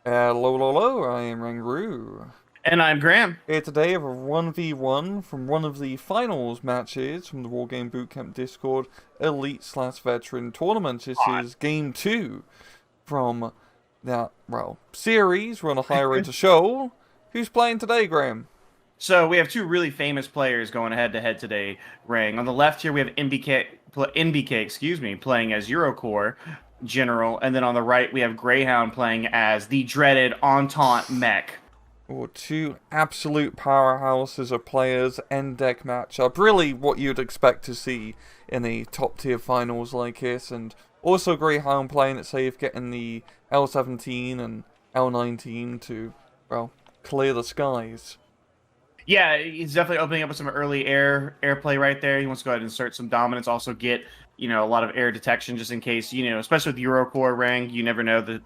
Hello, hello, I am Rangroo. And I'm Graham. Here today with a 1v1 from one of the finals matches from the Wargame Bootcamp Discord Elite/Veteran Tournament. This Hot. is game 2 from that, well, series. We're on a higher rate to show. Who's playing today, Graham? So we have two really famous players going head to head today, Ring. On the left here we have NBK, playing as Eurocore General, and then on the right we have Greyhound playing as the dreaded Entente Mech. Or two absolute powerhouses of players, end deck matchup. Really what you'd expect to see in a top tier finals like this. And also Greyhound playing it safe, getting the L17 and L19 to, well, clear the skies. Yeah, he's definitely opening up with some early airplay right there. He wants to go ahead and insert some dominance, also get a lot of air detection just in case, especially with Eurocore Ring, you never know the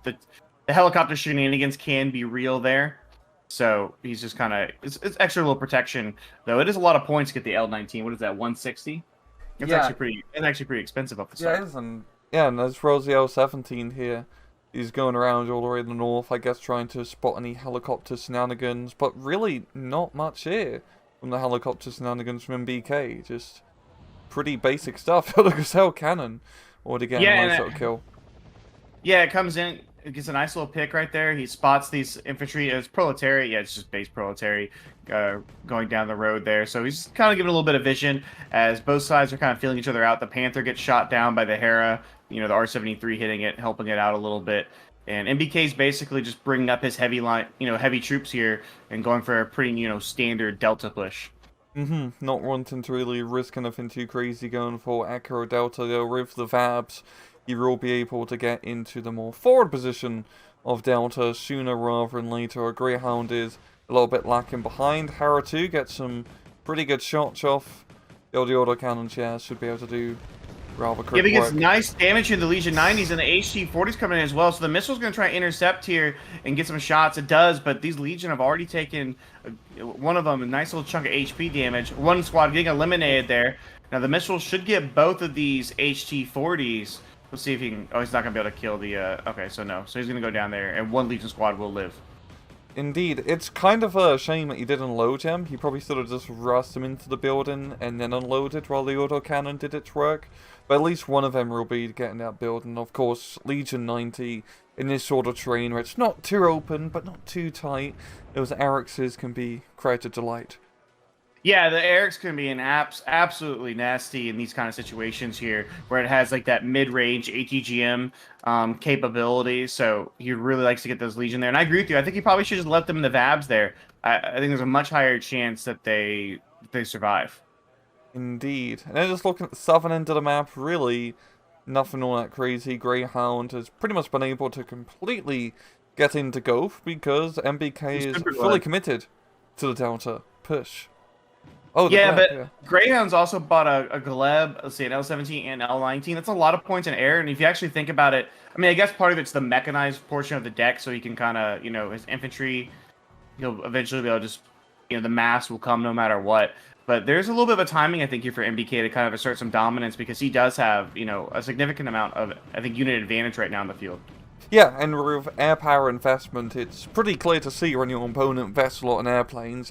helicopter shenanigans can be real there. So he's just kind of it's extra little protection, though. It is a lot of points to get the L19. What is that? 160. It's Yeah, actually pretty expensive off the yeah, start. it is, and as well as the L17 here, he's going around all the way to the north, I guess trying to spot any helicopter shenanigans, but really not much here from the helicopter shenanigans from NBK, just pretty basic stuff. Look at hell cannon, already getting Yeah, a nice and little kill. yeah, it comes in. It gets a nice little pick right there. He spots these infantry as proletariat. Yeah, it's just base proletariat going down the road there. So he's kind of giving a little bit of vision as both sides are kind of feeling each other out. The Panther gets shot down by the Hera. The R-73 hitting it, helping it out a little bit. And MBK's basically just bringing up his heavy line, heavy troops here and going for a pretty, standard Delta push. Not wanting to really risk anything too crazy going for Echo or Delta, though with the Vabs, you will be able to get into the more forward position of Delta sooner rather than later. Greyhound is a little bit lacking behind. Hera 2 gets some pretty good shots off. The autocannon chair should be able to do rather quick Giving us work. nice damage in the Legion 90s, and the HT-40's coming in as well. So the missile's going to try to intercept here and get some shots. It does, but these Legion have already taken, one of them, a nice little chunk of HP damage. One squad getting eliminated there. Now the missile should get both of these HT-40s. Let's see if he can... Oh, he's not going to be able to kill the... Okay, so no. So he's going to go down there, and one Legion squad will live. Indeed, it's kind of a shame that he didn't load him. He probably should have just rushed him into the building and then unloaded while the autocannon did its work. But at least one of them will be getting that building. Of course, Legion 90 in this sort of terrain where it's not too open but not too tight, those Ericses can be quite a delight. Yeah, the Eric's can be an absolutely nasty in these kind of situations here, where it has like that mid-range ATGM capability. So he really likes to get those Legion there. And I agree with you. I think he probably should just left them in the Vabs there. I think there's a much higher chance that they survive. Indeed. And then just looking at the southern end of the map, really nothing all that crazy. Greyhound has pretty much been able to completely get into Gulf because MBK is fully committed to the Delta push. Oh, Yeah, Gleb, but yeah. Greyhound's also bought a Gleb, let's see, an L17 and L19. That's a lot of points in air, and if you actually think about it, I mean, I guess part of it's the mechanized portion of the deck, so he can kind of, his infantry, he'll eventually be able to just, the mass will come no matter what. But there's a little bit of a timing, I think, here for MBK to kind of assert some dominance because he does have, a significant amount of, I think, unit advantage right now in the field. Yeah, and with air power investment, it's pretty clear to see when your opponent invests a lot in airplanes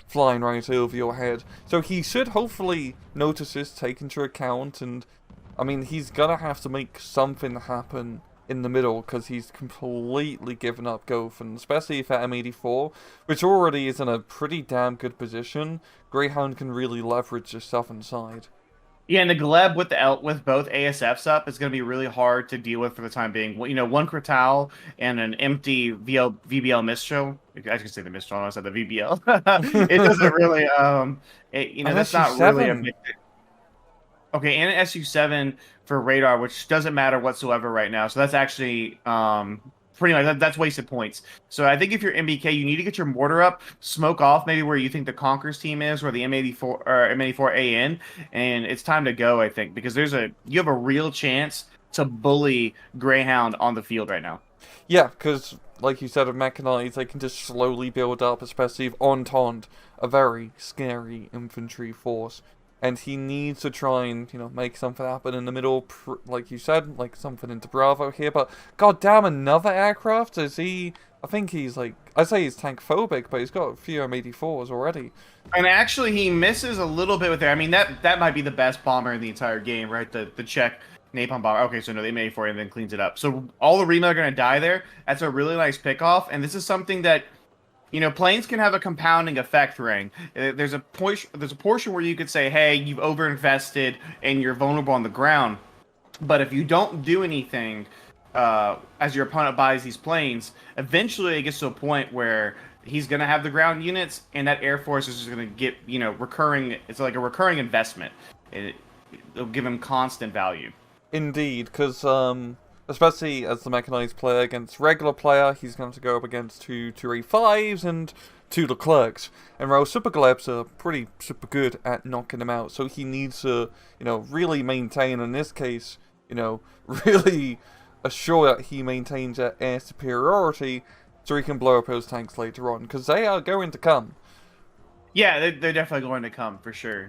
flying right over your head. So he should hopefully notice this, take into account, and I mean, he's gonna have to make something happen in the middle because he's completely given up Gulf, and especially for M84, which already is in a pretty damn good position, Greyhound can really leverage the southern side. Yeah, and the Gleb with both ASFs up is going to be really hard to deal with for the time being. Well, one Kratal and an empty VBL Mistral. I should say the Mistral. I said the VBL. It doesn't really. That's not really a big. Okay, and an SU-7 for radar, which doesn't matter whatsoever right now. So that's actually pretty much that's wasted points. So I think if you're MBK, you need to get your mortar up, smoke off maybe where you think the Conquerors team is, or the M84 or M84 AN, and it's time to go. I think because you have a real chance to bully Greyhound on the field right now. Yeah, because like you said, with mechanized, they can just slowly build up, especially if Entente, a very scary infantry force. And he needs to try and, make something happen in the middle, like you said, like something into Bravo here. But goddamn, another aircraft? Is he I think he's like, I say he's tank phobic, but he's got a few M84s already. And actually, he misses a little bit with there. I mean, that might be the best bomber in the entire game, right? The Czech napalm bomber. Okay, so no, they made for it and then cleans it up. So all the Rema are going to die there. That's a really nice pickoff, and this is something that, you know, planes can have a compounding effect, Ring. There's a portion where you could say, hey, you've overinvested and you're vulnerable on the ground. But if you don't do anything as your opponent buys these planes, eventually it gets to a point where he's going to have the ground units, and that Air Force is just going to get, you know, recurring. It's like a recurring investment. It'll give him constant value. Indeed, because especially as the mechanized player against regular player, he's going to go up against two 235s and two Leclercs. And while Super Glebs are pretty super good at knocking them out, so he needs to, you know, really maintain, in this case, you know, really assure that he maintains that air superiority so he can blow up those tanks later on, because they are going to come. Yeah, they're definitely going to come for sure.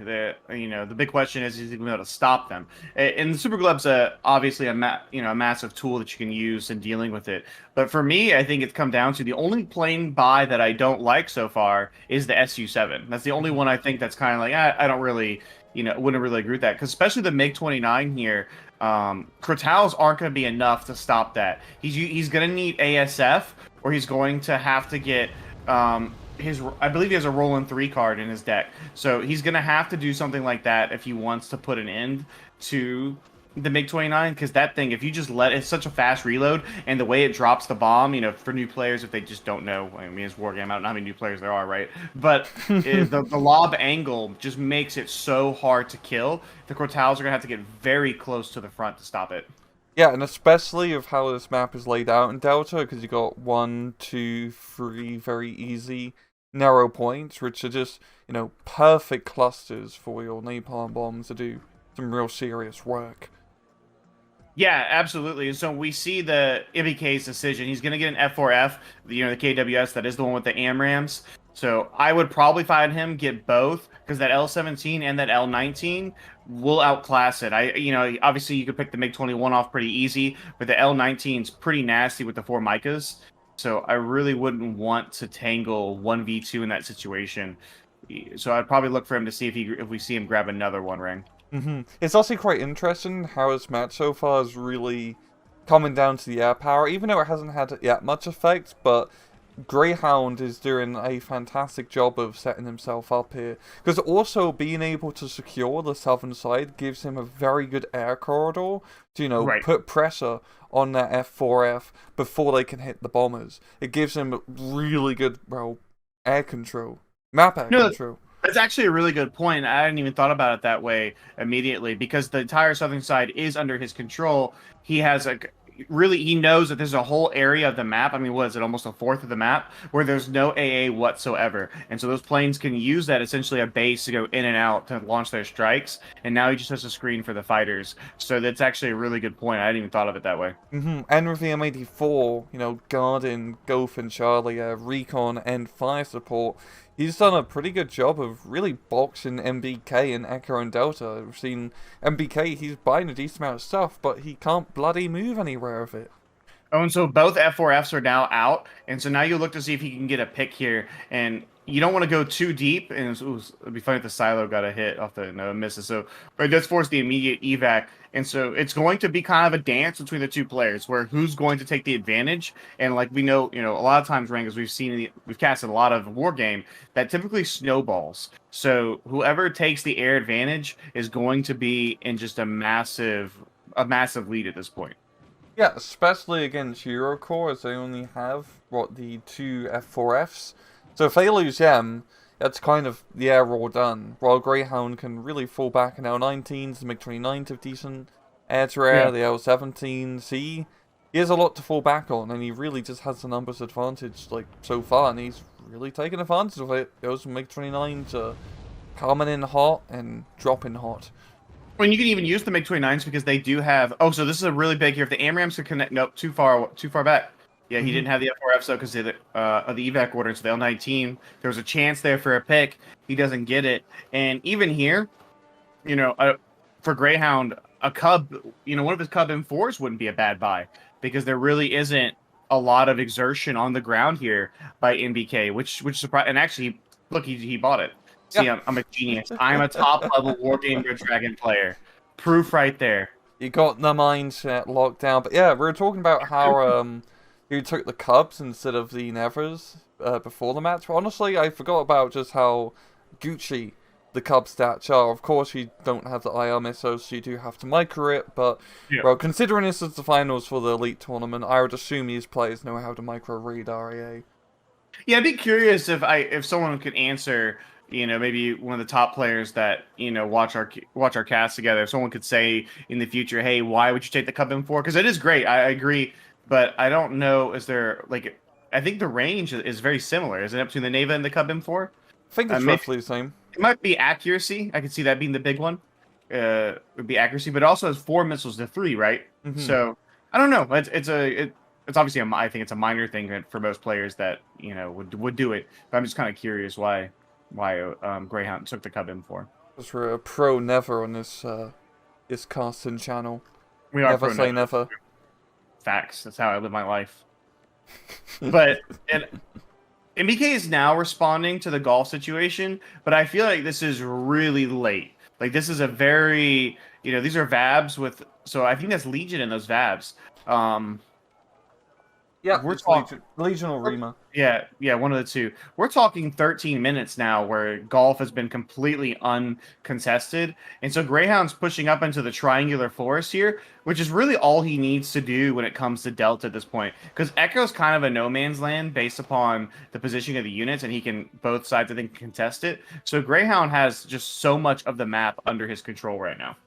You know, the big question is he going to be able to stop them? And the Super Gleb's obviously a massive tool that you can use in dealing with it. But for me, I think it's come down to the only plane buy that I don't like so far is the SU-7. That's the only one I think that's kind of like I don't really, you know, wouldn't really agree with that, because especially the MiG-29 here. Crotals aren't going to be enough to stop that. He's going to need ASF, or he's going to have to get I believe he has a Roland 3 card in his deck, so he's going to have to do something like that if he wants to put an end to the MiG-29, because that thing, if you just it's such a fast reload, and the way it drops the bomb, you know, for new players, if they just don't know, I mean, it's Wargame, I don't know how many new players there are, right? But the lob angle just makes it so hard to kill. The Crotals are going to have to get very close to the front to stop it. Yeah, and especially of how this map is laid out in Delta, because you got 1, 2, 3 very easy narrow points, which are just, you know, perfect clusters for your napalm bombs to do some real serious work. Yeah, absolutely. And so we see the NBK's decision. He's going to get an F4F, you know, the KWS. That is the one with the AMRAMs. So I would probably find him get both, because that L17 and that L19 will outclass it. You know, obviously you could pick the MiG-21 off pretty easy, but the L19 is pretty nasty with the 4 Micas. So I really wouldn't want to tangle 1v2 in that situation. So I'd probably look for him to see if we see him grab another one ring. It's also quite interesting how his match so far is really coming down to the air power, even though it hasn't had yet much effect, but Greyhound is doing a fantastic job of setting himself up here. Because also being able to secure the southern side gives him a very good air corridor to, you know, put pressure on that F4F before they can hit the bombers. It gives him really good, well, air control. Map air control. That's actually a really good point. I hadn't even thought about it that way immediately, because the entire southern side is under his control. He has he knows that there's a whole area of the map. I mean, what is it, almost a fourth of the map, where there's no AA whatsoever. And so those planes can use that, essentially a base, to go in and out to launch their strikes. And now he just has a screen for the fighters. So that's actually a really good point. I hadn't even thought of it that way. And with the M84, you know, guarding Golf and Charlie, recon and fire support, he's done a pretty good job of really boxing NBK and Echo and Delta. We've seen NBK, he's buying a decent amount of stuff, but he can't bloody move anywhere of it. Oh, and so both F4Fs are now out, and so now you look to see if he can get a pick here, and you don't want to go too deep, and it'd be funny if the silo got a hit off the misses. So, but it does force the immediate evac, and so it's going to be kind of a dance between the two players, where who's going to take the advantage. And like we know, you know, a lot of times, Rangas, we've casted a lot of Wargame that typically snowballs. So whoever takes the air advantage is going to be in just a massive lead at this point. Yeah, especially against Eurocore, as they only have, the 2 F4Fs. So if they lose them, that's kind of the air all done. While Greyhound can really fall back in L19s, the MiG-29s have decent air-to-air, the L17s. He has a lot to fall back on, and he really just has the numbers advantage, like, so far, and he's really taken advantage of it. Those MiG-29s are coming in hot and dropping hot. When you can even use the MiG-29s, because they do have... Oh, so this is a really big here. If the AMRAMs could connect... Nope, too far back. Yeah, he didn't have the F4F, so because of the evac order, so the L19, there was a chance there for a pick. He doesn't get it. And even here, you know, for Greyhound, a Cub, you know, one of his Cub M4s wouldn't be a bad buy, because there really isn't a lot of exertion on the ground here by NBK, which surprised. And actually, look, he bought it. See, Yeah. I'm a genius. I'm a top level Wargame Red Dragon player. Proof right there. You got the mindset locked down. But yeah, we were talking about how you took the Cubs instead of the Nevers before the match. But honestly, I forgot about just how Gucci the Cubs stats are. Of course, you don't have the IR missiles, so you do have to micro it. But well, considering this is the finals for the Elite Tournament, I would assume these players know how to micro read RAA. Yeah, I'd be curious if someone could answer. Maybe one of the top players that watch our cast together. If someone could say in the future, "Hey, why would you take the Cub M4?" Because it is great. I agree, but I don't know. Is there like? I think the range is very similar. Is it up between the Neva and the Cub M4? I think it's roughly the same. It might be accuracy. I could see that being the big one. Would be accuracy, but it also has 4 missiles to 3, right? Mm-hmm. So I don't know. It's obviously I think it's a minor thing for most players that would do it. But I'm just kind of curious why Greyhound took the Cub M4. Because we're a pro never on this casting channel. We are never say never. Facts. That's how I live my life. But NBK is now responding to the golf situation, but I feel like this is really late. Like this is a very these are Vabs with, so I think that's Legion in those Vabs. Yeah, we're talking Legion or Rima. Yeah, one of the two. We're talking 13 minutes now where golf has been completely uncontested. And so Greyhound's pushing up into the triangular forest here, which is really all he needs to do when it comes to Delta at this point. Because Echo's kind of a no man's land based upon the positioning of the units, and he can, both sides, I think, contest it. So Greyhound has just so much of the map under his control right now.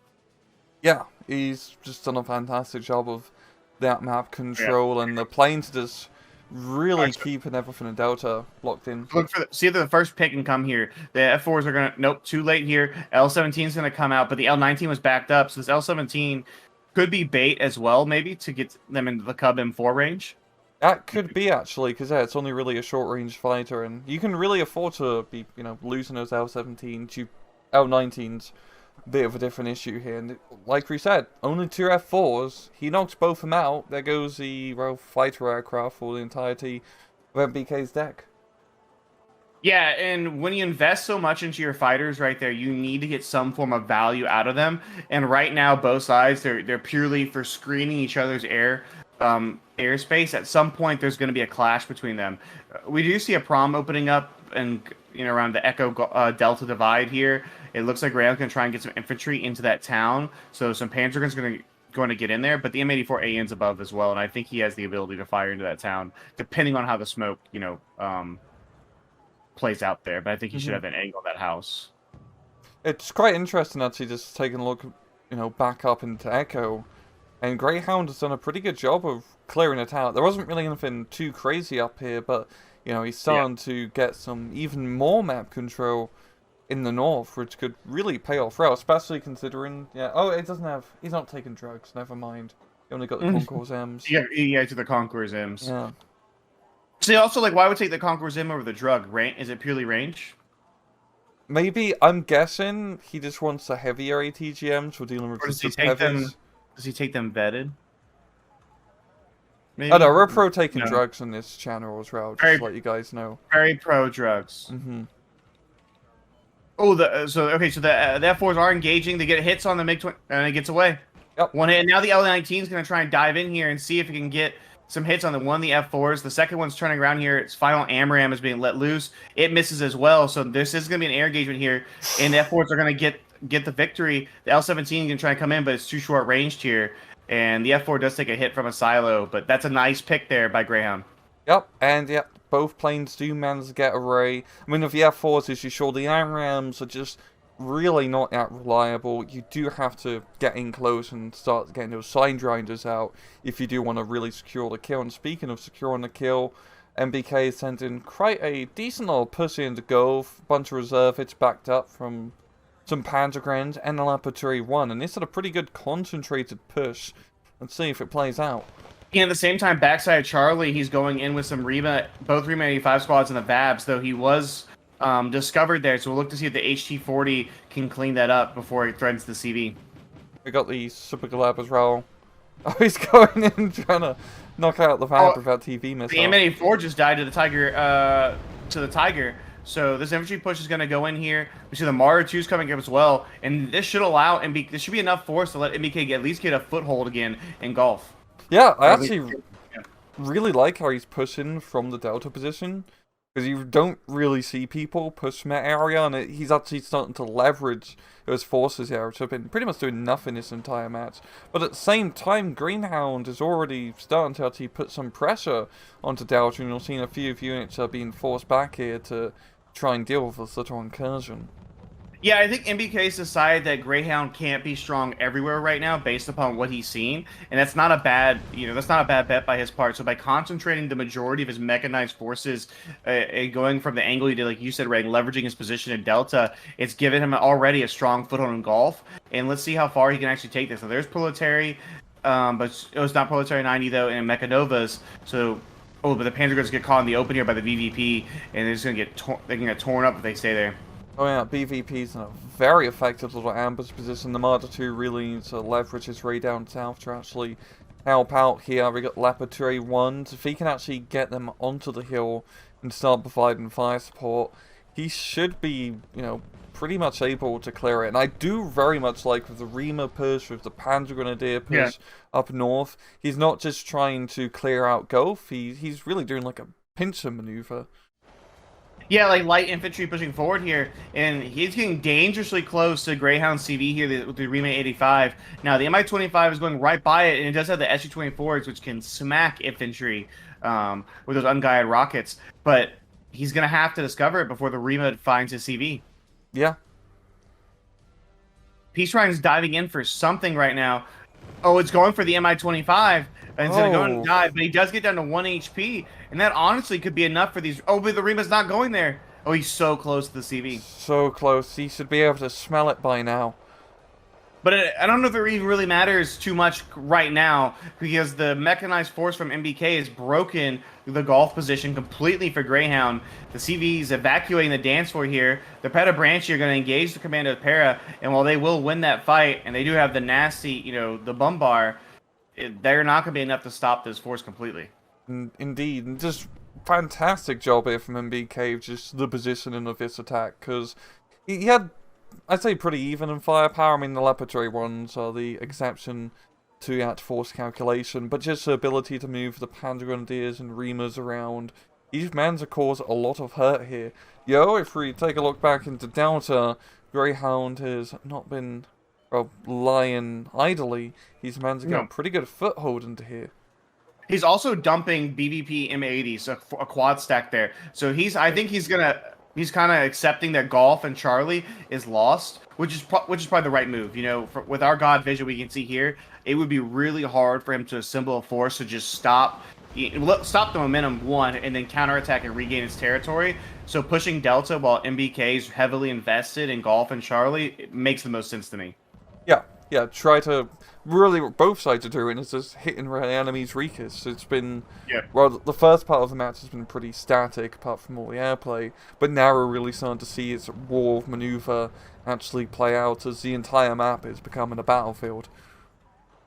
Yeah, he's just done a fantastic job of that map control, and the planes just really keeping everything in Delta locked in. Look for see if the first pick can come here. The F4s are gonna too late here. L17 is gonna come out, but the L19 was backed up, so this L17 could be bait as well, maybe to get them into the Cub M4 range. That could be actually, because it's only really a short range fighter, and you can really afford to be losing those L17s, L19s. Bit of a different issue here, and like we said, only 2 F4s. He knocks both of them out. There goes the fighter aircraft for the entirety of NBK's deck. Yeah, and when you invest so much into your fighters right there, you need to get some form of value out of them. And right now, both sides they're purely for screening each other's airspace. At some point, there's going to be a clash between them. We do see a prom opening up, and around the Echo Delta divide here. It looks like Greyhound's going to try and get some infantry into that town. So some Panzergun's going to get in there, but the M84AN's above as well, and I think he has the ability to fire into that town, depending on how the smoke, plays out there. But I think he should have an angle of that house. It's quite interesting actually, just taking a look, back up into Echo, and Greyhound has done a pretty good job of clearing it out. There wasn't really anything too crazy up here, but he's starting to get some even more map control in the north, which could really pay off well, especially considering, he's not taking drugs, never mind. He only got the Concours M's. Yeah, to the Concours M's. Yeah. So also, why would take the Concours M over the drug? Is it purely range? Maybe, I'm guessing he just wants the heavier ATGMs for dealing with Does he take them vetted? Maybe? Oh no, we're pro taking drugs on this channel as well, just to let you guys know. Very pro drugs. Mm-hmm. Oh, the F4s are engaging. They get hits on the MiG-20, and it gets away. Yep. One hit, and now the L19 is going to try and dive in here and see if it can get some hits on one of the F4s. The second one's turning around here. Its final AMRAM is being let loose. It misses as well, so this is going to be an air engagement here, and the F4s are going to get the victory. The L17 is going to try and come in, but it's too short ranged here, and the F4 does take a hit from a silo, but that's a nice pick there by Greyhound. Yep, and both planes do manage to get away. I mean, with the F4s, as you saw, the AMRAMs are just really not that reliable. You do have to get in close and start getting those sign grinders out if you do want to really secure the kill. And speaking of securing the kill, NBK is sending quite a decent little push in to go. A bunch of reserve hits backed up from some Panzergrens and the Laboratory 1. And this had a pretty good concentrated push. Let's see if it plays out. And at the same time, backside Charlie, he's going in with some both Rima 85 squads and the Vabs, though he was discovered there. So we'll look to see if the HT-40 can clean that up before it threatens the CV. We got the Super Collab as well. Oh, he's going in trying to knock out the Oh, Vamp without TV the missile. M84 just died to the Tiger. So this infantry push is going to go in here. We see the Maru 2's coming up as well, and this should allow MBK. This should be enough force to let MBK at least get a foothold again in Gulf. Yeah, I actually really like how he's pushing from the Delta position, because you don't really see people push from that area, and he's actually starting to leverage his forces here, which have been pretty much doing nothing this entire match. But at the same time, Greyhound is already starting to actually put some pressure onto Delta, and you're seeing a few units are being forced back here to try and deal with this little incursion. Yeah, I think NBK's decided that Greyhound can't be strong everywhere right now based upon what he's seen, and that's not a bad, that's not a bad bet by his part. So by concentrating the majority of his mechanized forces, going from the angle he did, like you said, Ray, leveraging his position in Delta, it's given him already a strong foothold in Gulf. And let's see how far he can actually take this. So there's Proletary, but it was not Proletary 90 though, and Mechanovas. So, but the Panzergrenadiers get caught in the open here by the VVP, and they're just gonna get torn up if they stay there. Oh yeah, BVP's in a very effective little ambush position. The Marder 2 really needs to leverage his way down south to actually help out here. We got Leopard 1s. If he can actually get them onto the hill and start providing fire support, he should be, pretty much able to clear it. And I do very much like with the Rima push, with the Panzergrenadier push up north, he's not just trying to clear out Gulf, he's really doing like a pincer maneuver. Yeah, like light infantry pushing forward here, and he's getting dangerously close to Greyhound CV here with the Rima 85. Now, the Mi-25 is going right by it, and it does have the SU-24s, which can smack infantry with those unguided rockets, but he's going to have to discover it before the Rima finds his CV. Yeah. Peace Ryan's diving in for something right now. Oh, it's going for the Mi-25 instead of going to dive, but he does get down to 1 HP, and that honestly could be enough for these. Oh, but the Rima's not going there. Oh, he's so close to the CV. So close. He should be able to smell it by now. But I don't know if it even really matters too much right now, because the mechanized force from NBK has broken the Gulf position completely for Greyhound. The CV's evacuating the dance floor here. The Peta Branchi are going to engage the commando of Para, and while they will win that fight, and they do have the nasty, the Bumbar, they're not going to be enough to stop this force completely. Indeed, and just fantastic job here from MBK, just the positioning of this attack, because he had, I'd say, pretty even in firepower. I mean, the laboratory ones are the exception to that force calculation, but just the ability to move the Panzergrenadiers and Rimas around, these men to cause a lot of hurt here. If we take a look back into Delta, Greyhound has not been lying idly. He's managed to get a pretty good foothold into here. He's also dumping BVP M80, so a quad stack there. So I think he's kind of accepting that Golf and Charlie is lost, which is probably the right move. With our God vision we can see here, it would be really hard for him to assemble a force to just stop the momentum, one, and then counterattack and regain its territory. So pushing Delta while MBK is heavily invested in Golf and Charlie, it makes the most sense to me. Yeah, try to really what both sides are doing is just hitting the enemy's weakest. It's been, well, the first part of the match has been pretty static apart from all the airplay, but now we're really starting to see its war maneuver actually play out as the entire map is becoming a battlefield.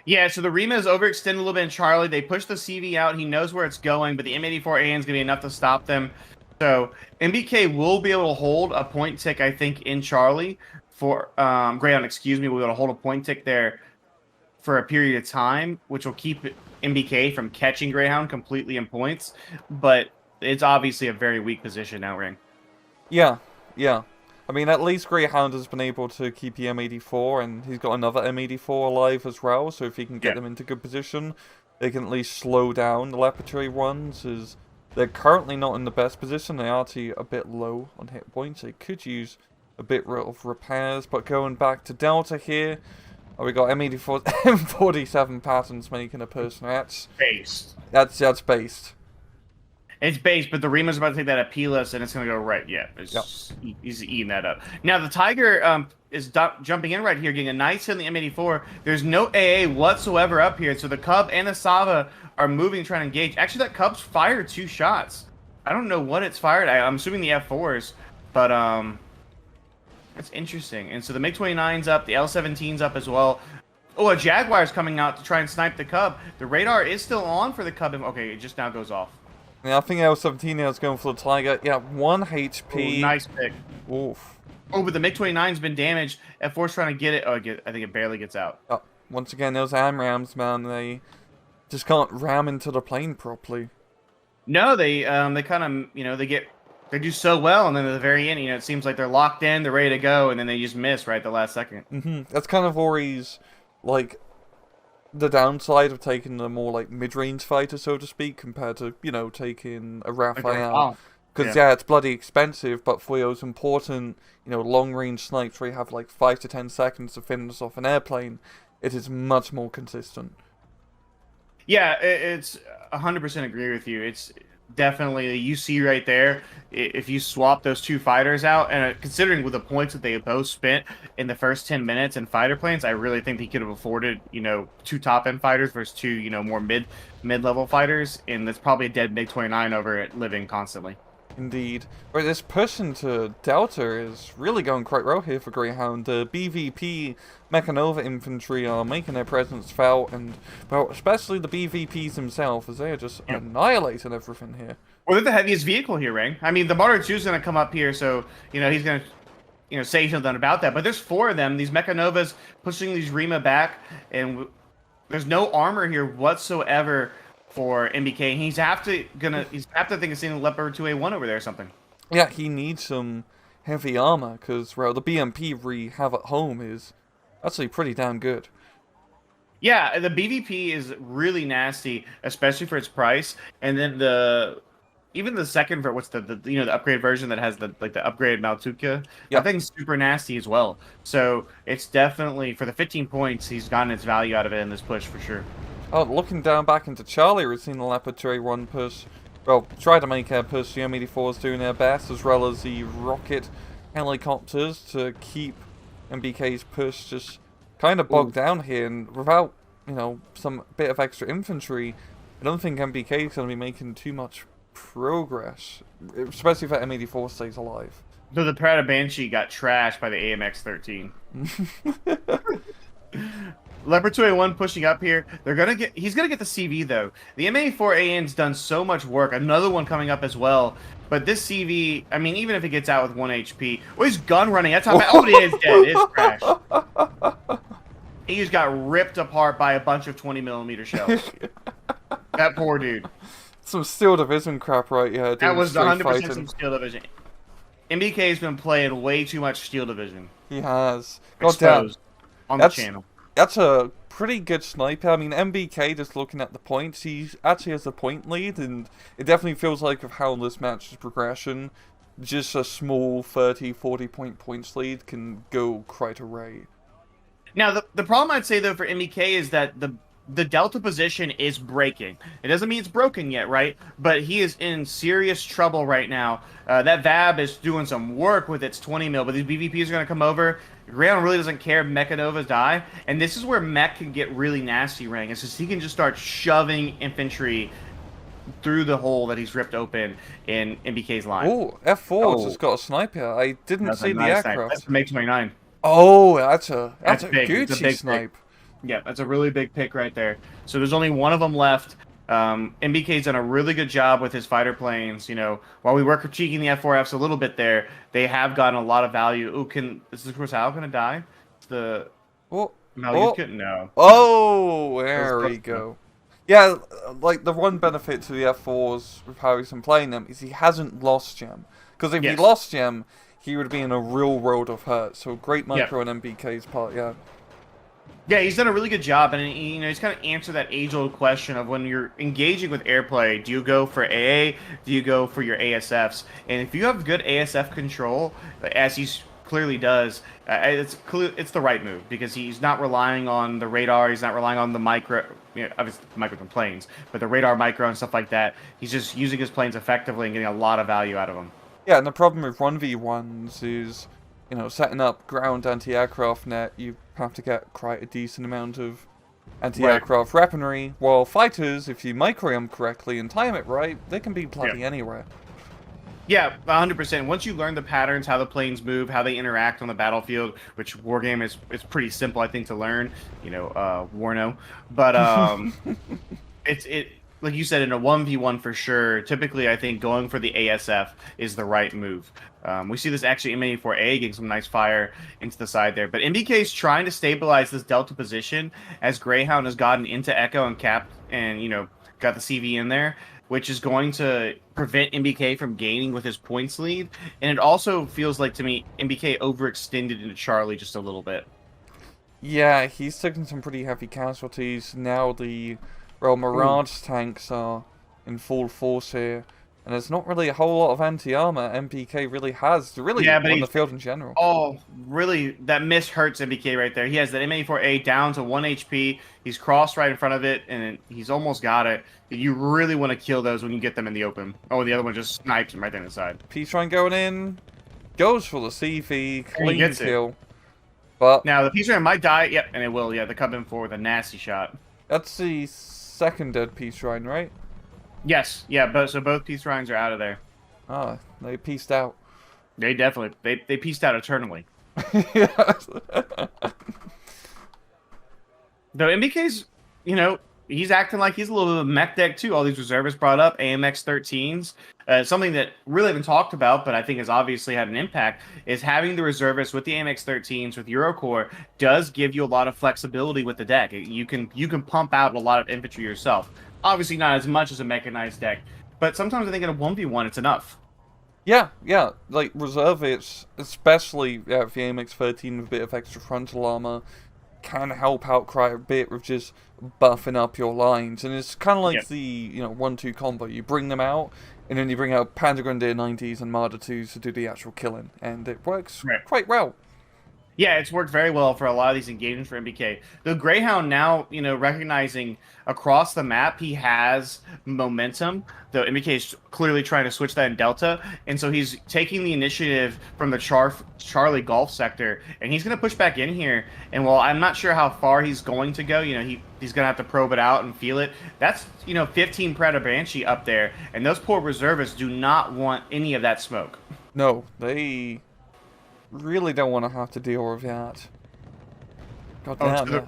Yeah, so the Rima is overextended a little bit in Charlie. They push the CV out. He knows where it's going, but the M84 AN is going to be enough to stop them. So MBK will be able to hold a point tick, I think, in Charlie. For Greyhound, excuse me, we'll be able to hold a point tick there for a period of time, which will keep MBK from catching Greyhound completely in points. But it's obviously a very weak position now, Ring. Yeah. I mean, at least Greyhound has been able to keep the M84, and he's got another M84 alive as well. So if he can get them into good position, they can at least slow down the laboratory ones. As they're currently not in the best position, they are actually a bit low on hit points. They could use a bit of repairs, but going back to Delta here, we got M84, M47 patterns making a person. That's based. That's based. It's based, but the Rima's about to take that Apilas, and it's going to go right. Yeah, he's eating that up. Now, the Tiger is jumping in right here, getting a nice hit in the M84. There's no AA whatsoever up here, so the Cub and the Sava are moving, trying to engage. Actually, that Cub's fired 2 shots. I don't know what it's fired. I'm assuming the F4s, but that's interesting. And so the MiG-29's up, the L-17's up as well. Oh, a Jaguar's coming out to try and snipe the Cub. The radar is still on for the Cub. Okay, it just now goes off. Yeah, I think L17 is going for the Tiger. Yeah, 1 HP. Ooh, nice pick. Oof. Oh, but the MiG-29's been damaged. F4's trying to get it. Oh, I think it barely gets out. Oh, once again, those AMRAAMs, man, they just can't ram into the plane properly. No, they kind of, they do so well, and then at the very end, it seems like they're locked in, they're ready to go, and then they just miss right at the last second. That's kind of always, like, the downside of taking the more, like, mid-range fighter, so to speak, compared to, taking a Raphael. Because, yeah, it's bloody expensive, but for those important, long-range snipes where you have, like, 5 to 10 seconds to finish off an airplane, it is much more consistent. Yeah, it's 100% agree with you. It's definitely, you see right there, if you swap those two fighters out, and considering with the points that they both spent in the first 10 minutes in fighter planes, I really think he could have afforded, 2 top-end fighters versus 2, more mid-level fighters, and that's probably a dead MiG-29 over it living constantly. Indeed. But this push into Delta is really going quite well here for Greyhound. The BVP Mechanova infantry are making their presence felt, and, well, especially the BVPs themselves, as they are just annihilating everything here. Well, they're the heaviest vehicle here, Rang. I mean, the Marder 2 is going to come up here, so, he's going to, say something about that. But there's 4 of them, these Mechanovas pushing these Rima back, and there's no armor here whatsoever for NBK. He's have to think of seeing the Leopard 2A1 over there or something. Yeah, he needs some heavy armor, because, well, the BMP we have at home is actually pretty damn good. Yeah, the BVP is really nasty, especially for its price. And then even the second, what's the upgrade version that has the upgraded Maltuka, yep. I think it's super nasty as well. So it's definitely, for the 15 points, he's gotten its value out of it in this push for sure. Oh, looking down back into Charlie, we've seen the Leopard 2A1 push. Well, try to make a push. The M84's doing their best, as well as the rocket helicopters, to keep NBK's push just kind of bogged down here. And without, some bit of extra infantry, I don't think NBK is going to be making too much progress, especially if that M84 stays alive. So the Prada Banshee got trashed by the AMX-13. Leopard 2A1 pushing up here. He's gonna get the CV though. The M84AN's done so much work. Another one coming up as well. But this CV, I mean, even if it gets out with 1 HP, he's gun running. That's how bad. Oh, it is dead. It is crashed. He just got ripped apart by a bunch of 20mm shells. That poor dude. Some Steel Division crap right here. That was 100% some Steel Division. NBK's been playing way too much Steel Division. He has. Exposed on the channel. That's a pretty good sniper. I mean, NBK, just looking at the points, he actually has the point lead, and it definitely feels like with how this match's progression, just a small 30, 40 points lead can go quite a way. Now, the problem I'd say, though, for NBK is that the Delta position is breaking. It doesn't mean it's broken yet, right? But he is in serious trouble right now. That VAB is doing some work with its 20mm, but these BVPs are going to come over. Greyhound really doesn't care if Mechanovas die, and this is where Mech can get really nasty, Rang. It's just he can just start shoving infantry through the hole that he's ripped open in NBK's line. Oh, F4's just got a sniper. I didn't see the aircraft. That's the MiG-29. Oh, that's a big. Gucci snipe. Yeah, that's a really big pick right there. So there's only one of them left. NBK's done a really good job with his fighter planes. While we were critiquing the F4Fs a little bit there, they have gotten a lot of value. Ooh, is the Kurosawa going to die? You couldn't know. Oh, there we go. Yeah, like the one benefit to the F4s with how he's been playing them is he hasn't lost Gem. Because if he lost Gem, he would be in a real world of hurt. So great micro on NBK's part, yeah. Yeah, he's done a really good job, and he's kind of answered that age-old question of when you're engaging with airplay, do you go for AA, do you go for your ASFs? And if you have good ASF control, as he clearly does, it's the right move, because he's not relying on the radar, he's not relying on the micro, obviously the micro from planes, but the radar micro and stuff like that. He's just using his planes effectively and getting a lot of value out of them. Yeah, and the problem with 1v1s is, setting up ground anti-aircraft net, you have to get quite a decent amount of anti-aircraft weaponry, while fighters, if you micro them correctly and time it right, they can be bloody anywhere. Yeah, 100%. Once you learn the patterns, how the planes move, how they interact on the battlefield, which Wargame is pretty simple, I think, to learn. Warno. But it's like you said, in a 1v1 for sure. Typically, I think going for the ASF is the right move. We see this actually in M84A getting some nice fire into the side there. But NBK is trying to stabilize this Delta position as Greyhound has gotten into Echo and Cap and, got the CV in there, which is going to prevent NBK from gaining with his points lead. And it also feels like to me NBK overextended into Charlie just a little bit. Yeah, he's taken some pretty heavy casualties. Now the Mirage tanks are in full force here. And there's not really a whole lot of anti-armor MPK really has, on the field in general. Oh, really, that miss hurts MBK right there. He has that M84A down to 1 HP. He's crossed right in front of it, and he's almost got it. You really want to kill those when you get them in the open. Oh, the other one just snipes him right there inside. P-Shrine going in. Goes for the CV. Clean kill. It. But now, the P-Shrine might die. Yep, and it will. Yeah, they come in for with a nasty shot. That's the second dead P-Shrine, right? Yes, yeah, so both Peace Shrines are out of there. Ah, they pieced out. They definitely, they pieced out eternally. Though MBK's, he's acting like he's a little bit of a mech deck too. All these reservists brought up, AMX 13s. Something that really haven't talked about, but I think has obviously had an impact, is having the reservists with the AMX 13s with Eurocore does give you a lot of flexibility with the deck. You can pump out a lot of infantry yourself. Obviously not as much as a mechanized deck, but sometimes I think in a 1v1 it's enough. Yeah, like reservists, especially if the AMX 13 with a bit of extra frontal armor, can help out quite a bit with just buffing up your lines. And it's kind of like the 1-2 combo. You bring them out, and then you bring out Panzer Grenadier 90s and Marder 2s to do the actual killing, and it works quite well. Yeah, it's worked very well for a lot of these engagements for NBK. The Greyhound now, recognizing across the map he has momentum, though NBK is clearly trying to switch that in Delta, and so he's taking the initiative from the Charlie Gulf sector, and he's going to push back in here, and while I'm not sure how far he's going to go, he's going to have to probe it out and feel it. That's, 15 Predator Banshee up there, and those poor reservists do not want any of that smoke. No, they really don't want to have to deal with that. God damn.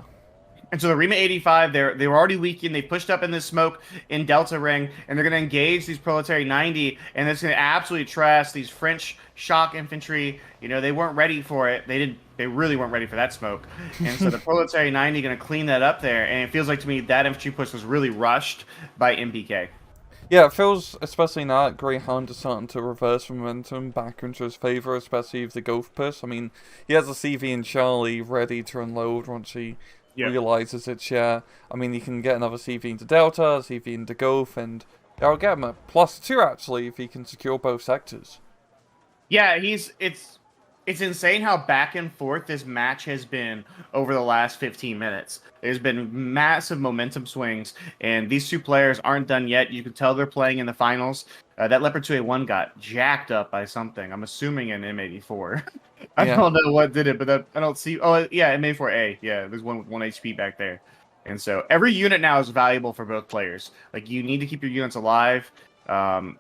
And so the Rima 85, they were already weakened. They pushed up in this smoke in Delta Ring, and they're going to engage these Proletary 90, and it's going to absolutely trash these French shock infantry. They weren't ready for it. They really weren't ready for that smoke. And so the Proletary 90 going to clean that up there, and it feels like to me that infantry push was really rushed by NBK. Yeah, it feels, especially now that Greyhound is starting to reverse momentum back into his favor, especially with the Gulf push. I mean, he has a CV in Charlie ready to unload once he realizes it's I mean, you can get another CV into Delta, CV into Gulf, and that'll get him a +2 actually if he can secure both sectors. Yeah, it's insane how back and forth this match has been over the last 15 minutes. There's been massive momentum swings, and these two players aren't done yet. You can tell they're playing in the finals. That Leopard 2A1 got jacked up by something. I'm assuming an M84. I don't know what did it, but I don't see. Oh, yeah, M84A. Yeah, there's one with 1 HP back there. And so every unit now is valuable for both players. Like, you need to keep your units alive. And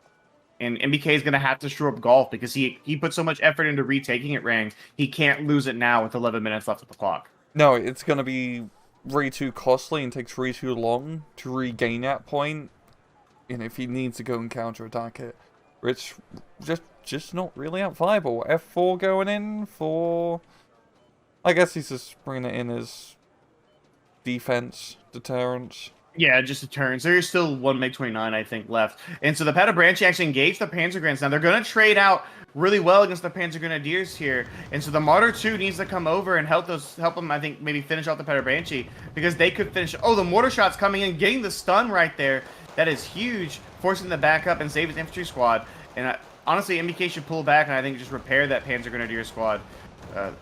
NBK is going to have to shore up Golf because he put so much effort into retaking it, Rang. He can't lose it now with 11 minutes left of the clock. No, it's going to be way too costly and takes way too long to regain that point. And if he needs to go and counter-attack it, it's just not really that viable. F4 going in for... I guess he's just bringing it in as defense, deterrence. Yeah, just a turn. So there's still one MiG-29, I think, left. And so the Peta-Branchi actually engaged the Panzergrenadiers. Now, they're going to trade out really well against the Panzergrenadiers here. And so the Martyr 2 needs to come over and help them, I think, maybe finish off the Peta-Branchi, because they could finish... Oh, the mortar shot's coming in, getting the stun right there. That is huge, forcing them to back up and save his infantry squad. And honestly, MBK should pull back and I think just repair that Panzergrenadier squad.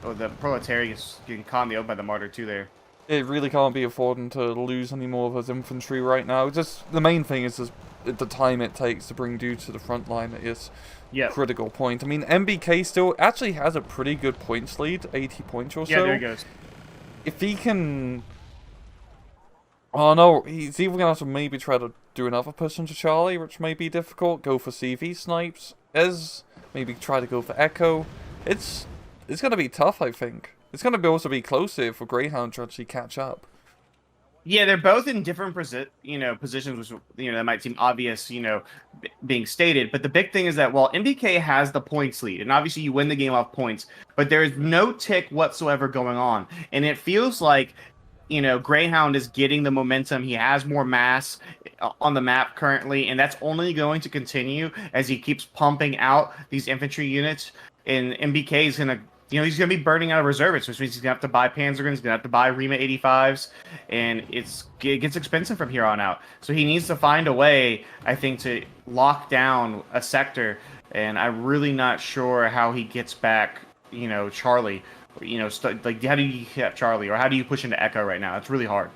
Or the Proletariat is getting caught in the open by the Martyr 2 there. It really can't be affording to lose any more of his infantry right now. Just the main thing is just the time it takes to bring dudes to the front line is critical point. I mean, NBK still actually has a pretty good points lead, 80 points or so. Yeah, there he goes. If he can... Oh no, he's even going to have to maybe try to do another push into Charlie, which may be difficult. Go for CV snipes. There's maybe try to go for Echo. It's gonna be tough, I think. It's gonna be also be close here for Greyhound to actually catch up. Yeah, they're both in different positions, which that might seem obvious, being stated. But the big thing is that while NBK has the points lead, and obviously you win the game off points, but there is no tick whatsoever going on, and it feels like Greyhound is getting the momentum. He has more mass on the map currently, and that's only going to continue as he keeps pumping out these infantry units. And NBK is gonna he's going to be burning out of reservists, which means he's going to have to buy Panzerguns, he's going to have to buy Rima 85s, and it gets expensive from here on out. So he needs to find a way, I think, to lock down a sector, and I'm really not sure how he gets back, Charlie. How do you get Charlie, or how do you push into Echo right now? It's really hard.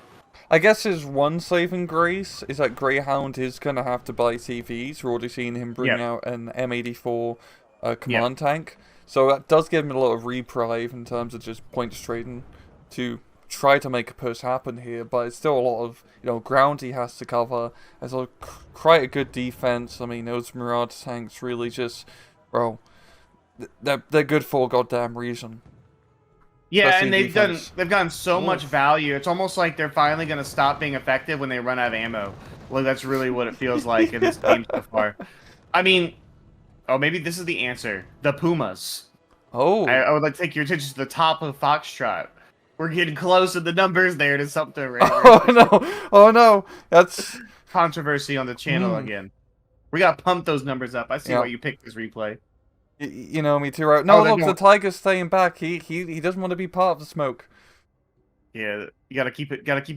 I guess his one saving grace is that Greyhound is going to have to buy CVs. We're already seeing him bring out an M84 command tank. So that does give him a lot of reprieve in terms of just points trading to try to make a push happen here, but it's still a lot of ground he has to cover. There's quite a good defense. I mean, those Mirage tanks really just, well, they're good for a goddamn reason. Yeah, Especially and they've gotten so much value. It's almost like they're finally going to stop being effective when they run out of ammo. Well, that's really what it feels like in this game so far. I mean, maybe this is the answer. The Pumas. Oh. I would like to take your attention to the top of Foxtrot. We're getting close to the numbers there to something. Right? Oh no! Oh no! That's controversy on the channel again. We got to pump those numbers up. I see why you picked this replay. You know me too, right? No, look, the Tiger's staying back. He doesn't want to be part of the smoke. Yeah, you gotta keep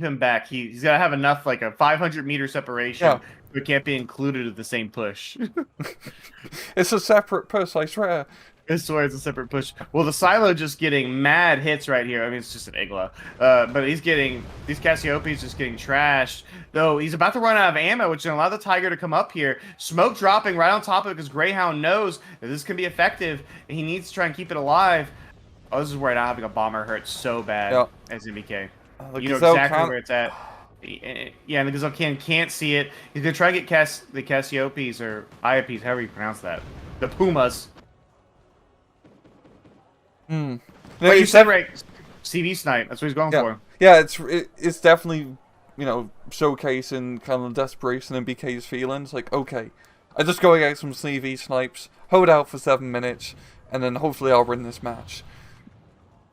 him back. He's gotta have enough, like a 500-meter separation. Yeah. So it can't be included in the same push. It's a separate push, I swear. I swear it's a separate push. Well, the Silo just getting mad hits right here. I mean, it's just an Igla. But he's getting, these Cassiopei's just getting trashed. Though he's about to run out of ammo, which is going to allow the Tiger to come up here. Smoke dropping right on top of it because Greyhound knows that this can be effective. And he needs to try and keep it alive. Oh, this is where not having a bomber hurts so bad as NBK. You know exactly where it's at. Yeah, and the Gazelle can't see it. He's going to try to get the Cassiopei's or Iopes, however you pronounce that. The Pumas. But you said right, CV snipe. That's what he's going for. Yeah, it's definitely showcasing kind of desperation in BK's feelings. Like, okay, I just go get some CV snipes, hold out for 7 minutes, and then hopefully I'll win this match.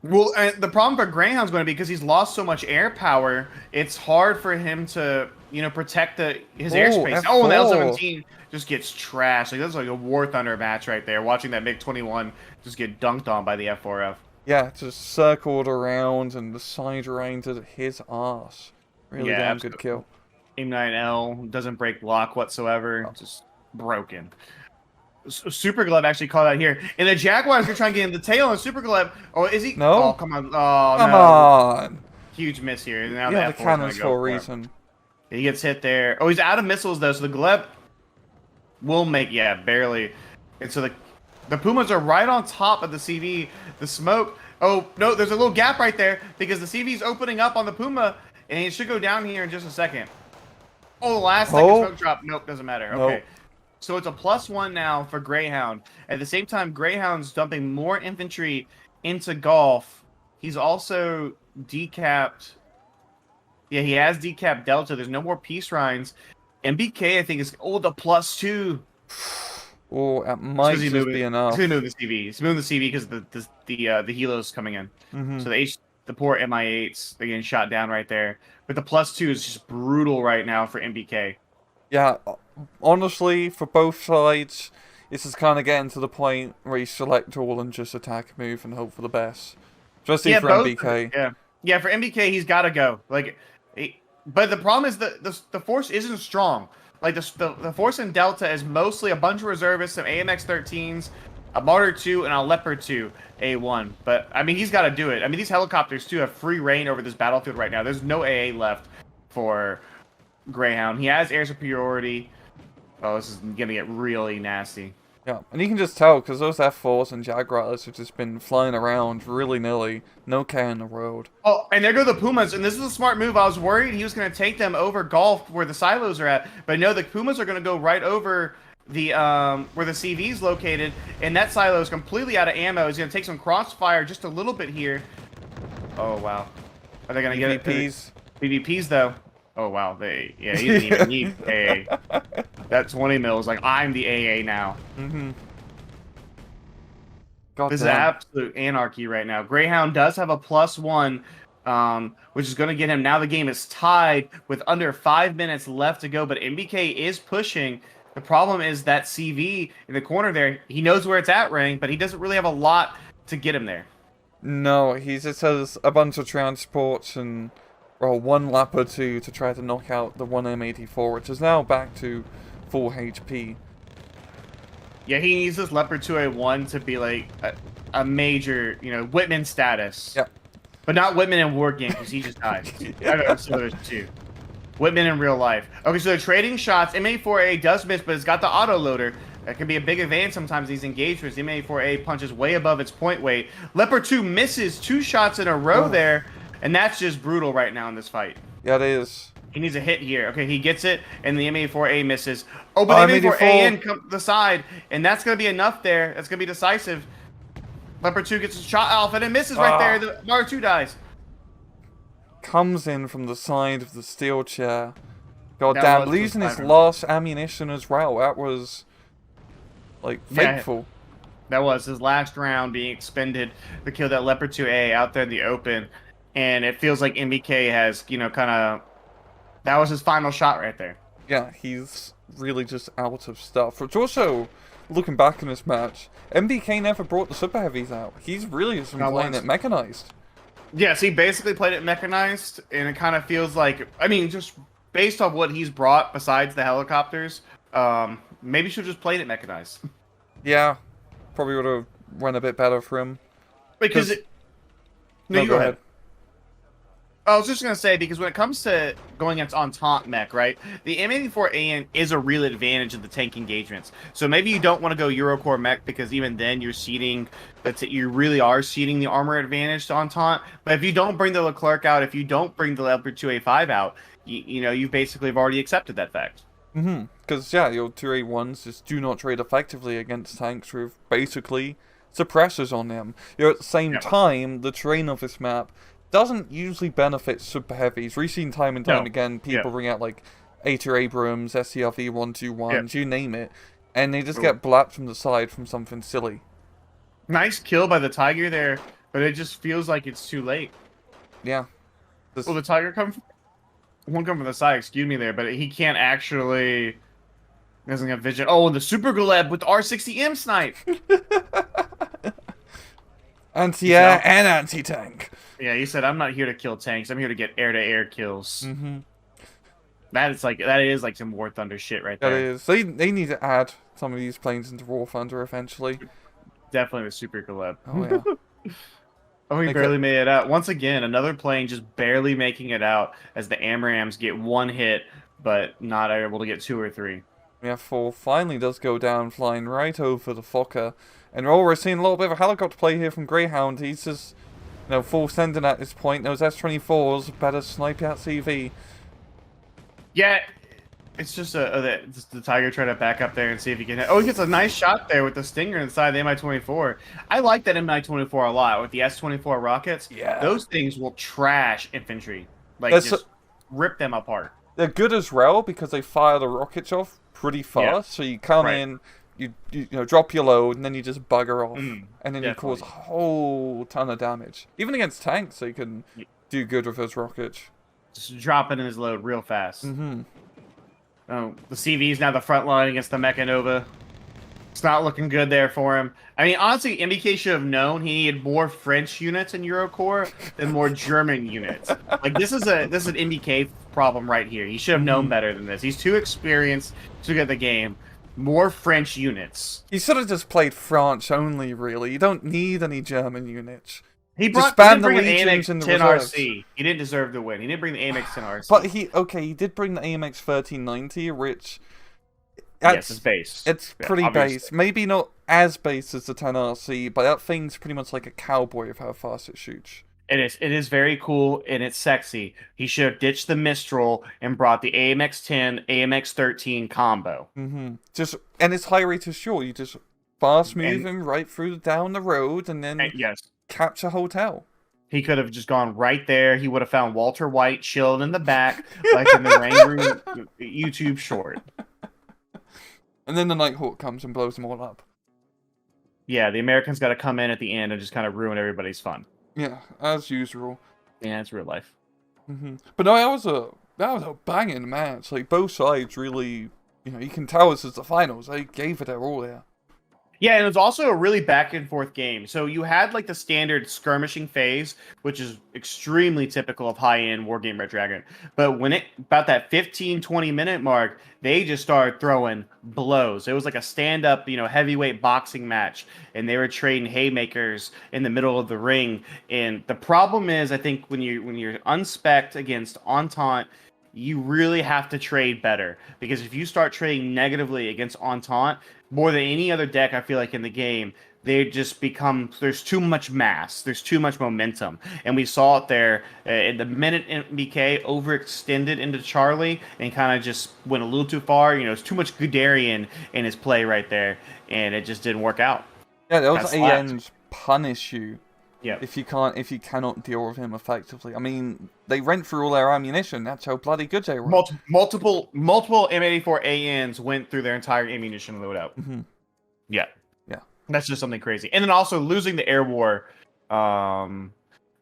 Well, the problem for Greyhound's going to be because he's lost so much air power. It's hard for him to protect his airspace. F4. And the L-17 just gets trashed. Like that's like a War Thunder match right there. Watching that MiG-21 just get dunked on by the F4F. Yeah, just circled around and the side range to his arse. Really damn good kill. AIM-9L doesn't break block whatsoever. Just broken. Super Glove actually called out here. And the Jaguars are trying to get in the tail on Super Glove. Oh, is he? No. Oh, come on. Oh, come on. Huge miss here. Now the cannons for a reason. He gets hit there. Oh, he's out of missiles, though, so the Gleb will make, barely. And so the Pumas are right on top of the CV. The smoke. Oh, no, there's a little gap right there because the CV's opening up on the Puma, and it should go down here in just a second. Oh, the last second smoke drop. Nope, doesn't matter. Okay. So it's a +1 now for Greyhound. At the same time, Greyhound's dumping more infantry into Golf. He's also decapped. Yeah, he has decapped Delta. There's no more peace rhines. NBK, I think, is the +2. Oh, it might just be enough. He's moving the CV. He's moving the CV because the helos coming in. So the poor MI8s, they're getting shot down right there. But the +2 is just brutal right now for NBK. Yeah, honestly, for both sides, this is kind of getting to the point where you select all and just attack, move, and hope for the best. Especially for NBK. Yeah, for NBK, he's got to go. But the problem is the force isn't strong. Like the force in Delta is mostly a bunch of reservists, some AMX-13s, a Martyr 2, and a Leopard 2 A1. But I mean, he's got to do it. I mean, these helicopters too have free reign over this battlefield right now. There's no AA left for Greyhound. He has air superiority. Oh, this is gonna get really nasty. Yeah, and you can just tell because those F4s and Jaguars have just been flying around willy-nilly. No care in the world. Oh, and there go the Pumas, and this is a smart move. I was worried he was going to take them over Golf where the silos are at, but no, the Pumas are going to go right over the where the CV is located, and that silo is completely out of ammo. He's gonna take some crossfire just a little bit here. Oh wow, are they gonna get it? PvPs though. Oh wow, he didn't even need AA. That 20 mil is like, I'm the AA now. Mm-hmm. This is absolute anarchy right now. Greyhound does have a +1, which is going to get him. Now the game is tied with under 5 minutes left to go, but NBK is pushing. The problem is that CV in the corner there, he knows where it's at, Ring, but he doesn't really have a lot to get him there. No, he just has a bunch of transports and, well, one lap or two to try to knock out the 1M84, which is now back to full HP. Yeah, he needs this Leopard 2A1 to be like a major, Whitman status. Yep. But not Whitman in Wargame, because he just died. So there's two. Whitman in real life. Okay, so they're trading shots. M84A does miss, but it's got the auto loader. That can be a big advantage sometimes, these engagements. M84A punches way above its point weight. Leopard 2 misses 2 shots in a row there, and that's just brutal right now in this fight. Yeah, it is. He needs a hit here. Okay, he gets it, and the M84A misses. Oh, but the M84A in comes to the side, and that's going to be enough there. That's going to be decisive. Leopard 2 gets a shot off, and it misses right there. The Mar 2 dies. Comes in from the side of the steel chair. God damn, losing his last ammunition as well. That was, like, fateful. That was his last round being expended to kill that Leopard 2A out there in the open. And it feels like NBK has, kind of... That was his final shot right there. Yeah, he's really just out of stuff. Which also, looking back in this match, NBK never brought the super heavies out. He's really just been playing it mechanized. Yes, he basically played it mechanized, and it kind of feels like, just based on what he's brought besides the helicopters, maybe should have just played it mechanized. Yeah, probably would have went a bit better for him. Because No, you go ahead. I was just going to say, because when it comes to going against Entente mech, right, the M84AN is a real advantage in the tank engagements. So maybe you don't want to go Eurocore mech, because even then you're seeding, you really are seeding the armor advantage to Entente. But if you don't bring the Leclerc out, if you don't bring the Leopard 2A5 out, you basically have already accepted that fact. Mm-hmm. Because, yeah, your 2A1s just do not trade effectively against tanks with basically suppressors on them. At the same time, the terrain of this map doesn't usually benefit super heavies. We've seen time and time again people bring out like A2 Abrams, SCRV 121s, you name it, and they just get blapped from the side from something silly. Nice kill by the Tiger there, but it just feels like it's too late. Yeah. Will the Tiger won't come from the side, excuse me there, but he can't actually... Doesn't have vision. Oh, and the Super Galeb with the R60M snipe! Anti-air and anti-tank. Yeah, he said, I'm not here to kill tanks. I'm here to get air-to-air kills. Mm-hmm. That is like some War Thunder shit right there. That is. They need to add some of these planes into War Thunder eventually. Definitely the Super Galeb. Oh, yeah. Oh, he barely made it out. Once again, another plane just barely making it out as the AMRAMs get one hit, but not able to get 2 or 3. Yeah, 4 finally does go down, flying right over the Fokker. And we're seeing a little bit of a helicopter play here from Greyhound. He's just, full sending at this point. Those S-24s better snipe out CV. Yeah, it's just the Tiger trying to back up there and see if he can hit. Oh, he gets a nice shot there with the Stinger inside the Mi-24. I like that Mi-24 a lot with the S-24 rockets. Yeah. Those things will trash infantry. Just rip them apart. They're good as well because they fire the rockets off pretty fast. Yeah. So you come in, you drop your load, and then you just bugger off. And then you cause a whole ton of damage. Even against tanks, they can do good with those rockets. Just dropping in his load real fast. Mm-hmm. Oh, the CV is now the front line against the Mechanova. It's not looking good there for him. I mean, honestly, NBK should have known he needed more French units in Eurocore than more German units. Like, this is an NBK problem right here. He should have known better than this. He's too experienced to get the game. More French units. You should have just played France only, really. You don't need any German units. He didn't bring an AMX 10 RC. He didn't deserve to win. He didn't bring the AMX 10 RC. But he did bring the AMX 1390, which... Yes, it's base. It's pretty base. Maybe not as base as the 10 RC, but that thing's pretty much like a cowboy of how fast it shoots. It is very cool and it's sexy. He should have ditched the Mistral and brought the AMX 10, AMX 13 combo. And it's high rate of shore. You just fast move And, him right through down the road and then and yes, capture hotel. he could have just gone right there. He would have found Walter White chilling in the back, like in the Rangoon YouTube short. And then the Nighthawk comes and blows them all up. Yeah, the Americans got to come in at the end and just kind of ruin everybody's fun. Yeah, as usual. Yeah, it's real life. But no, that was a banging match. Like both sides really, you can tell this is the finals. They gave it their all there. Yeah, and it was also a really back and forth game. So you had like the standard skirmishing phase, which is extremely typical of high-end Wargame Red Dragon. But when about that 15-20 minute mark, they just started throwing blows. It was like a stand-up, heavyweight boxing match, and they were trading haymakers in the middle of the ring. And the problem is, I think when you're unspec'd against Entente, you really have to trade better, because if you start trading negatively against Entente, more than any other deck, I feel like in the game, they just become, there's too much mass, there's too much momentum, and we saw it there in the minute NBK overextended into Charlie and kind of just went a little too far. It's too much Guderian in his play right there, and it just didn't work out. Yeah, those ANs punish you. Yeah. If you cannot deal with him effectively. I mean, they rent through all their ammunition. That's how bloody good they were. Multiple M84 ANs went through their entire ammunition loadout. Yeah. That's just something crazy. And then also losing the air war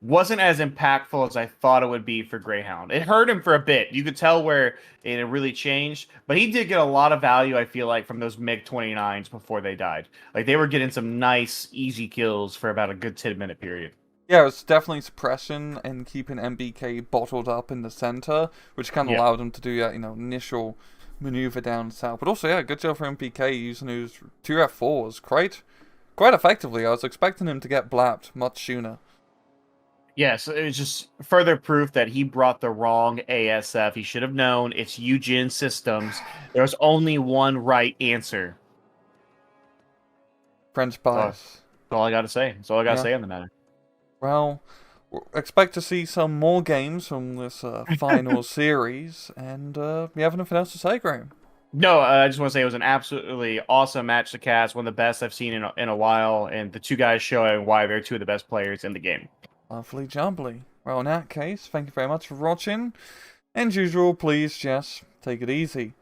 wasn't as impactful as I thought it would be for Greyhound. It hurt him for a bit. You could tell where it really changed, but he did get a lot of value, I feel like, from those MiG-29s before they died. Like, they were getting some nice, easy kills for about a good 10-minute period. Yeah, it was definitely suppression and keeping NBK bottled up in the center, which kind of allowed him to do that, initial maneuver down south. But also, yeah, good job for NBK using his 2F4s quite effectively. I was expecting him to get blapped much sooner. Yes, it was just further proof that he brought the wrong ASF. He should have known it's Eugen Systems. There's only one right answer. French bias. That's all I got to say. That's all I got to say on the matter. Well, expect to see some more games from this final series. And you have anything else to say, Graham? No, I just want to say it was an absolutely awesome match to cast. One of the best I've seen in a while. And the two guys showing why they're two of the best players in the game. Lovely jubbly. Well, in that case, thank you very much for watching. And as usual, please just take it easy.